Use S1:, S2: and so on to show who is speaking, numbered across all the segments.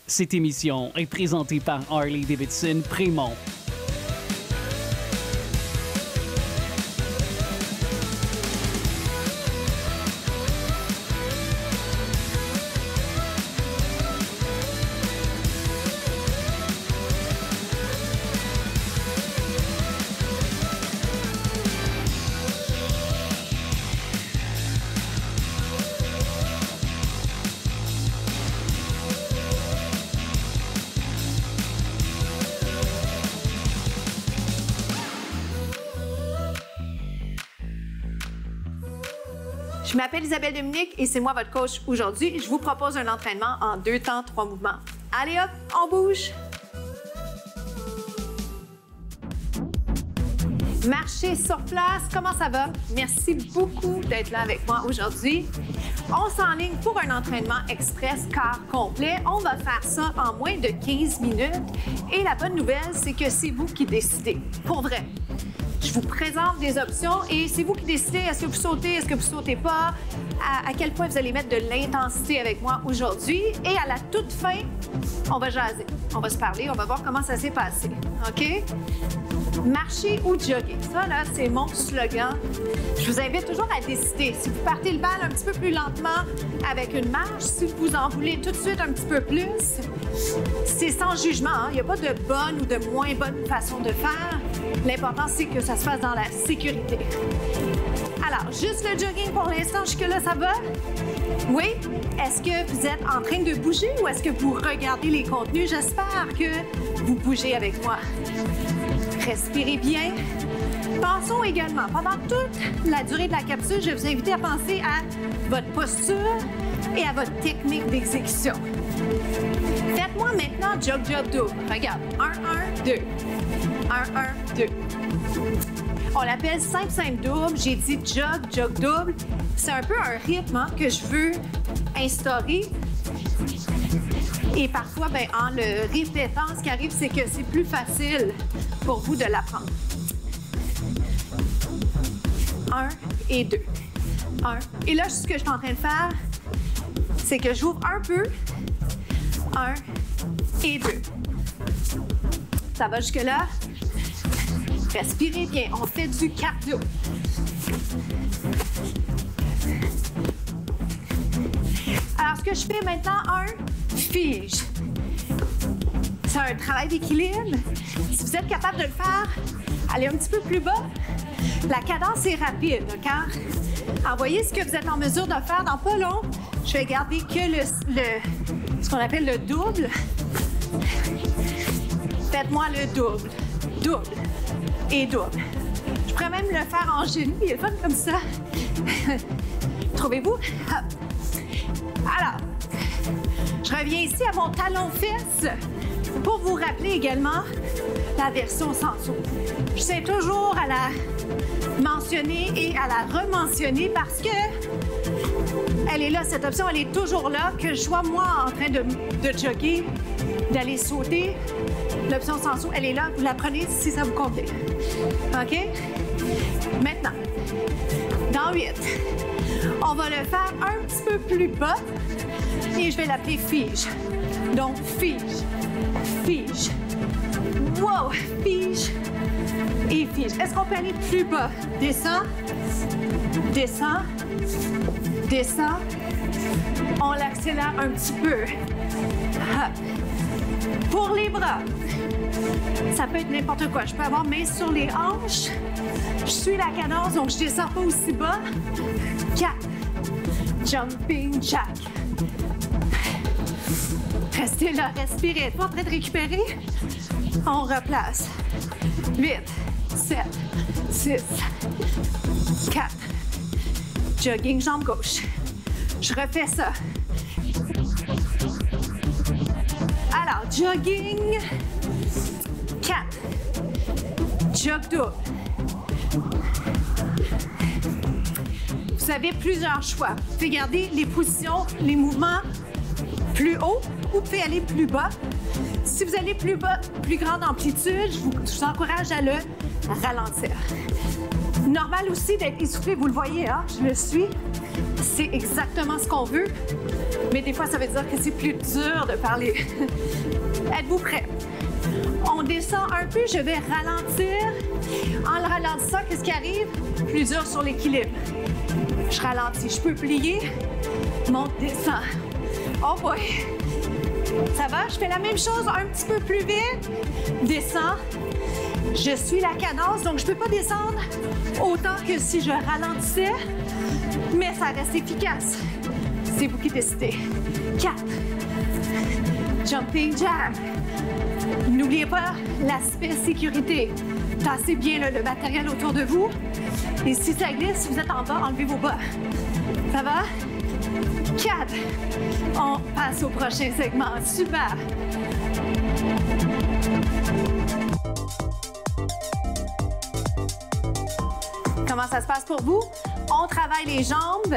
S1: Cette émission est présentée par Harley-Davidson Prémont.
S2: Je m'appelle Isabelle Dominique et c'est moi votre coach aujourd'hui. Je vous propose un entraînement en 2 temps, 3 mouvements. Allez hop, on bouge! Marcher sur place, comment ça va? Merci beaucoup d'être là avec moi aujourd'hui. On s'enligne pour un entraînement express quart complet. On va faire ça en moins de 15 minutes. Et la bonne nouvelle, c'est que c'est vous qui décidez. Pour vrai. Je vous présente des options et c'est vous qui décidez est-ce que vous sautez, est-ce que vous sautez pas, à quel point vous allez mettre de l'intensité avec moi aujourd'hui. Et à la toute fin, on va jaser, on va se parler, on va voir comment ça s'est passé. OK? Marcher ou jogger. Ça, là, c'est mon slogan. Je vous invite toujours à décider. Si vous partez le bal un petit peu plus lentement avec une marche, si vous en voulez tout de suite un petit peu plus, c'est sans jugement. Hein? Il n'y a pas de bonne ou de moins bonne façon de faire. L'important, c'est que ça se fasse dans la sécurité. Alors, juste le jogging pour l'instant, jusque-là, ça va? Oui? Est-ce que vous êtes en train de bouger ou est-ce que vous regardez les contenus? J'espère que vous bougez avec moi. Respirez bien. Pensons également, pendant toute la durée de la capsule, je vais vous inviter à penser à votre posture et à votre technique d'exécution. Faites-moi maintenant jog, jog, double. Regarde, 1, 1, 2. 1, 1, 2. On l'appelle simple, simple, double. J'ai dit jog, jog, double. C'est un peu un rythme que je veux instaurer. Et parfois, en le répétant, ce qui arrive, c'est que c'est plus facile pour vous de l'apprendre. 1 et 2. 1. Et là, ce que je suis en train de faire, c'est que j'ouvre un peu. 1 et 2. Ça va jusque-là? Respirez bien. On fait du cardio. Alors, ce que je fais maintenant, fige. C'est un travail d'équilibre. Si vous êtes capable de le faire, allez un petit peu plus bas. La cadence est rapide, car envoyez ce que vous êtes en mesure de faire dans pas long. Je vais garder que ce qu'on appelle le double. Faites-moi le double, double et double. Je pourrais même le faire en genou, il est fun comme ça. Trouvez-vous? Alors, je reviens ici à mon talon-fesse pour vous rappeler également la version sans saut. Je tiens toujours à la mentionner et à la rementionner parce que elle est là, cette option, elle est toujours là, que je sois moi en train de jogger, d'aller sauter. L'option sans saut, elle est là, vous la prenez si ça vous convient. OK? Maintenant, dans 8, on va le faire un petit peu plus bas et je vais l'appeler fige. Donc, fige, fige, wow, fige et fige. Est-ce qu'on peut aller plus bas? Descend, descend, descend. On l'accélère un petit peu. Hop. Pour les bras, ça peut être n'importe quoi. Je peux avoir main sur les hanches. Je suis la cadence, donc je descends pas aussi bas. 4. Jumping jack. Restez là, respirez. Êtes-vous en train de récupérer? On replace. 8, 7, 6, 4. Jogging, jambe gauche. Je refais ça. Alors, jogging. 4. Jog double. Vous avez plusieurs choix. Vous pouvez garder les positions, les mouvements plus haut ou vous pouvez aller plus bas. Si vous allez plus bas, plus grande amplitude, je vous encourage à le ralentir. Normal aussi d'être essoufflé, vous le voyez, hein? Je le suis. C'est exactement ce qu'on veut. Mais des fois, ça veut dire que c'est plus dur de parler. Êtes-vous prêts? On descend un peu, je vais ralentir. En le ralentissant, qu'est-ce qui arrive? Plus dur sur l'équilibre. Je ralentis, je peux plier. Monte, descend. Oh boy! Ça va? Je fais la même chose un petit peu plus vite. Descends. Je suis la cadence, donc je ne peux pas descendre autant que si je ralentissais, mais ça reste efficace. C'est vous qui décidez. 4. Jumping jack. N'oubliez pas l'aspect sécurité. Tassez bien le matériel autour de vous. Et si ça glisse, si vous êtes en bas, enlevez vos bas. Ça va? 4. On passe au prochain segment. Super. Comment ça se passe pour vous? On travaille les jambes.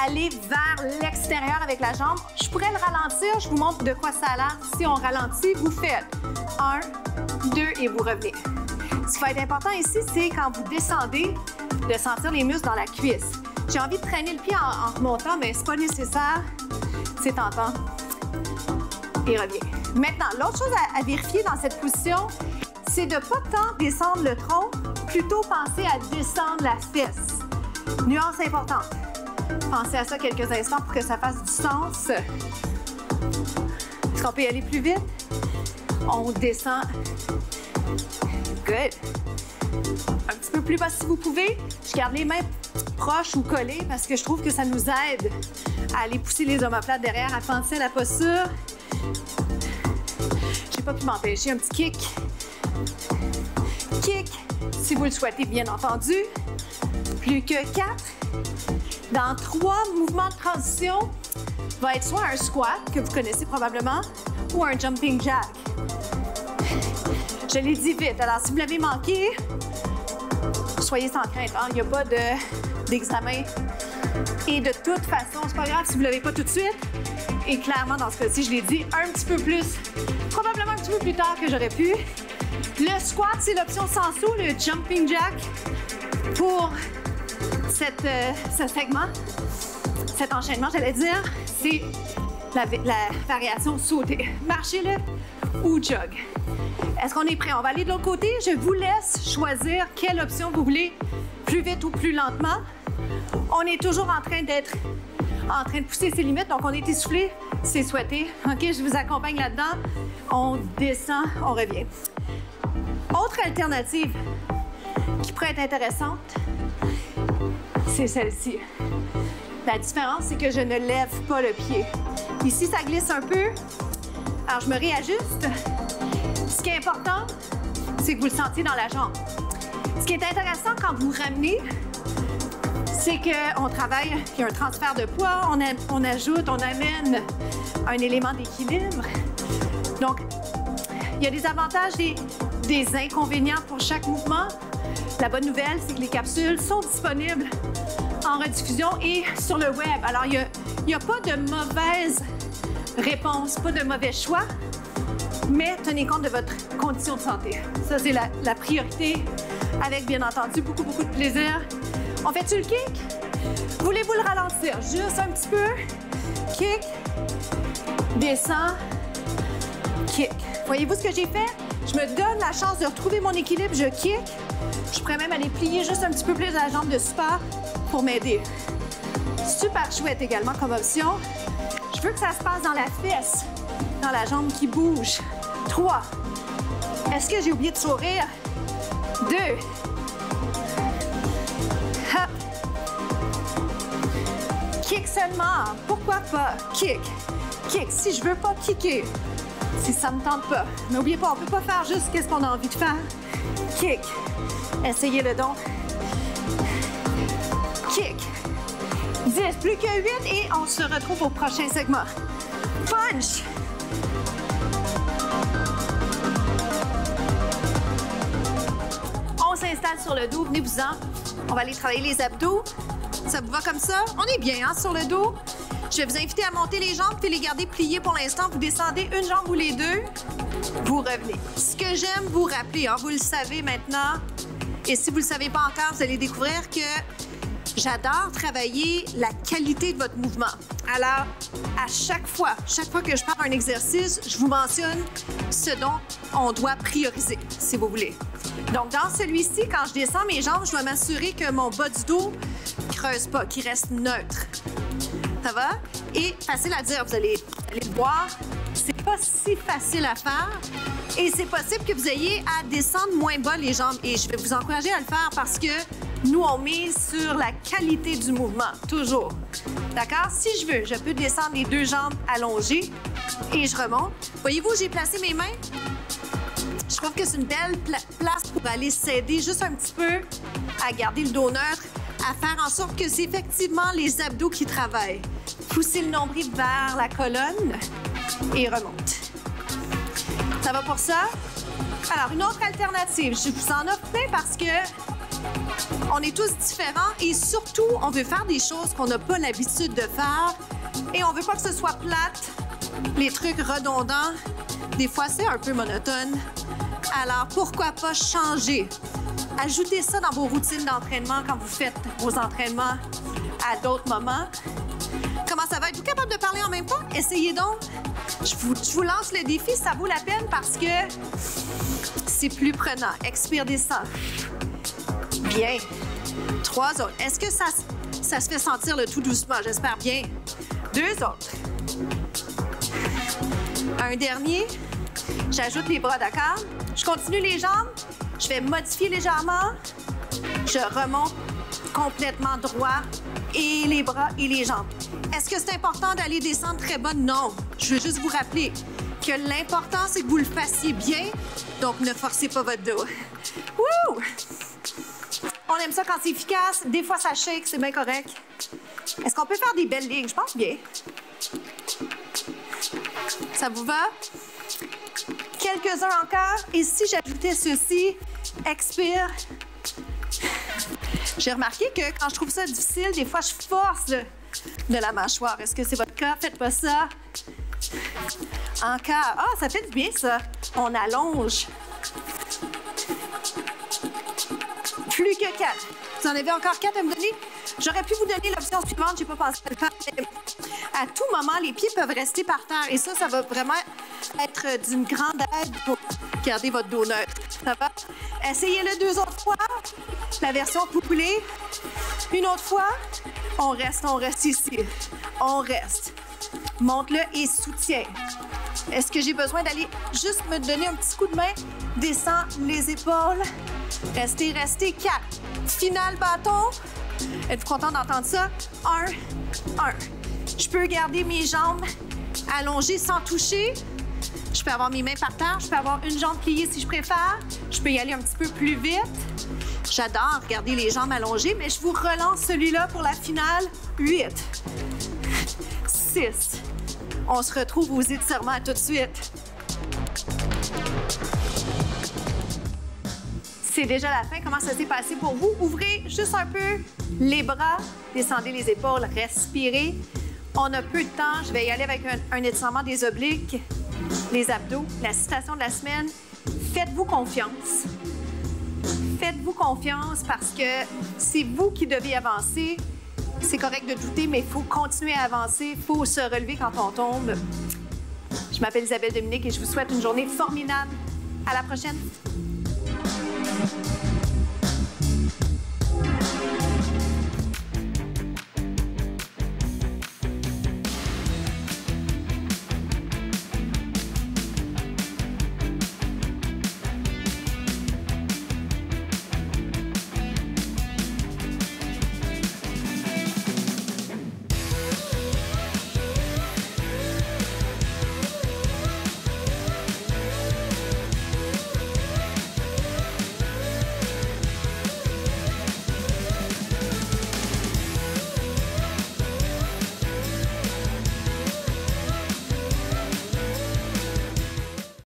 S2: Allez vers l'extérieur avec la jambe. Je pourrais le ralentir. Je vous montre de quoi ça a l'air. Si on ralentit, vous faites 1, 2 et vous revenez. Ce qui va être important ici, c'est quand vous descendez, de sentir les muscles dans la cuisse. J'ai envie de traîner le pied en remontant, mais c'est pas nécessaire. C'est tentant. Et reviens. Maintenant, l'autre chose à vérifier dans cette position, c'est de ne pas tant descendre le tronc, plutôt penser à descendre la fesse. Nuance importante. Pensez à ça quelques instants pour que ça fasse du sens. Est-ce qu'on peut y aller plus vite? On descend. Good. Un petit peu plus bas si vous pouvez. Je garde les mains proches ou collées parce que je trouve que ça nous aide à aller pousser les omoplates derrière, à penser à la posture. Je n'ai pas pu m'empêcher. Un petit kick. Kick, si vous le souhaitez, bien entendu. Plus que 4. Dans 3 mouvements de transition, va être soit un squat, que vous connaissez probablement, ou un jumping jack. Je l'ai dit vite, alors si vous l'avez manqué, soyez sans crainte, hein? Il n'y a pas d'examen. Et de toute façon, c'est pas grave si vous ne l'avez pas tout de suite. Et clairement, dans ce cas-ci, je l'ai dit un petit peu plus, probablement un petit peu plus tard que j'aurais pu. Le squat, c'est l'option sans saut, le jumping jack pour ce segment, cet enchaînement, j'allais dire, c'est la variation sautée. Marchez-le ou jog. Est-ce qu'on est prêt? On va aller de l'autre côté. Je vous laisse choisir quelle option vous voulez, plus vite ou plus lentement. On est toujours en train de pousser ses limites, donc on est essoufflé, c'est souhaité. OK, je vous accompagne là-dedans. On descend, on revient. Autre alternative qui pourrait être intéressante, c'est celle-ci. La différence, c'est que je ne lève pas le pied. Ici, ça glisse un peu. Alors, je me réajuste. Ce qui est important, c'est que vous le sentiez dans la jambe. Ce qui est intéressant quand vous ramenez, c'est qu'on travaille, il y a un transfert de poids, on ajoute, on amène un élément d'équilibre. Donc, il y a des avantages, des inconvénients pour chaque mouvement. La bonne nouvelle, c'est que les capsules sont disponibles en rediffusion et sur le web. Alors, il n'y a pas de mauvaise réponse, pas de mauvais choix, mais tenez compte de votre condition de santé. Ça, c'est la priorité, avec, bien entendu, beaucoup, beaucoup de plaisir. On fait-tu le kick? Voulez-vous le ralentir? Juste un petit peu. Kick, descend, kick. Voyez-vous ce que j'ai fait? Je me donne la chance de retrouver mon équilibre, je kick. Je pourrais même aller plier juste un petit peu plus la jambe de super pour m'aider. Super chouette également comme option. Je veux que ça se passe dans la fesse, dans la jambe qui bouge. 3. Est-ce que j'ai oublié de sourire? 2. Hop. Kick seulement. Pourquoi pas? Kick. Kick. Si je veux pas kicker, si ça me tente pas. N'oubliez pas, on peut pas faire juste ce qu'on a envie de faire. Kick. Essayez-le donc. Kick. 10, plus que 8 et on se retrouve au prochain segment. Punch. On s'installe sur le dos, venez-vous-en. On va aller travailler les abdos. Ça vous va comme ça? On est bien, hein, sur le dos. Je vais vous inviter à monter les jambes puis les garder pliées pour l'instant. Vous descendez une jambe ou les deux. Vous revenez. Ce que j'aime vous rappeler, hein, vous le savez maintenant, Et si vous ne le savez pas encore, vous allez découvrir que j'adore travailler la qualité de votre mouvement. Alors, à chaque fois que je parle d'un exercice, je vous mentionne ce dont on doit prioriser, si vous voulez. Donc, dans celui-ci, quand je descends mes jambes, je dois m'assurer que mon bas du dos ne creuse pas, qu'il reste neutre. Ça va? Et facile à dire, vous allez le voir, c'est pas si facile à faire. Et c'est possible que vous ayez à descendre moins bas les jambes. Et je vais vous encourager à le faire parce que nous, on mise sur la qualité du mouvement, toujours. D'accord? Si je veux, je peux descendre les deux jambes allongées et je remonte. Voyez-vous, j'ai placé mes mains. Je trouve que c'est une belle place pour aller s'aider juste un petit peu à garder le dos neutre, à faire en sorte que c'est effectivement les abdos qui travaillent. Poussez le nombril vers la colonne et remonte. Ça va pour ça? Alors, une autre alternative, je vous en offre plein parce que on est tous différents et surtout, on veut faire des choses qu'on n'a pas l'habitude de faire et on veut pas que ce soit plate, les trucs redondants. Des fois, c'est un peu monotone. Alors, pourquoi pas changer? Ajoutez ça dans vos routines d'entraînement quand vous faites vos entraînements à d'autres moments. Comment ça va? Êtes-vous capable de parler en même temps? Essayez donc. Je vous lance le défi, ça vaut la peine parce que c'est plus prenant. Expire, descend. Bien. 3 autres. Est-ce que ça se fait sentir le tout doucement? J'espère bien. 2 autres. Un dernier. J'ajoute les bras, d'accord? Je continue les jambes. Je vais modifier légèrement. Je remonte complètement droit et les bras et les jambes. Est-ce que c'est important d'aller descendre très bas? Non. Je veux juste vous rappeler que l'important, c'est que vous le fassiez bien. Donc, ne forcez pas votre dos. Wouh! On aime ça quand c'est efficace. Des fois, ça shake, c'est bien correct. Est-ce qu'on peut faire des belles lignes? Je pense bien. Ça vous va? Quelques-uns encore. Et si j'ajoutais ceci, expire. J'ai remarqué que quand je trouve ça difficile, des fois, je force de la mâchoire. Est-ce que c'est votre cas? Faites pas ça. Encore. Ah, ça fait du bien, ça. On allonge. Plus que 4. Vous en avez encore 4 à me donner? J'aurais pu vous donner l'option suivante. J'ai pas pensé à le faire. À tout moment, les pieds peuvent rester par terre. Et ça va vraiment être d'une grande aide pour garder votre dos neutre. Ça va? Essayez-le 2 autres fois. La version couplée. Une autre fois. On reste ici. On reste. Monte-le et soutiens. Est-ce que j'ai besoin d'aller juste me donner un petit coup de main? Descends les épaules. Restez. 4. Final bâton. Êtes-vous content d'entendre ça? 1. Je peux garder mes jambes allongées sans toucher. Je peux avoir mes mains par terre. Je peux avoir une jambe pliée si je préfère. Je peux y aller un petit peu plus vite. J'adore garder les jambes allongées, mais je vous relance celui-là pour la finale. 8. 6. On se retrouve aux étirements tout de suite. C'est déjà la fin. Comment ça s'est passé pour vous? Ouvrez juste un peu les bras, descendez les épaules, respirez. On a peu de temps. Je vais y aller avec un étirement des obliques, les abdos. La citation de la semaine, faites-vous confiance. Faites-vous confiance parce que c'est vous qui devez avancer. C'est correct de douter, mais il faut continuer à avancer. Il faut se relever quand on tombe. Je m'appelle Isabelle Dominique et je vous souhaite une journée formidable. À la prochaine.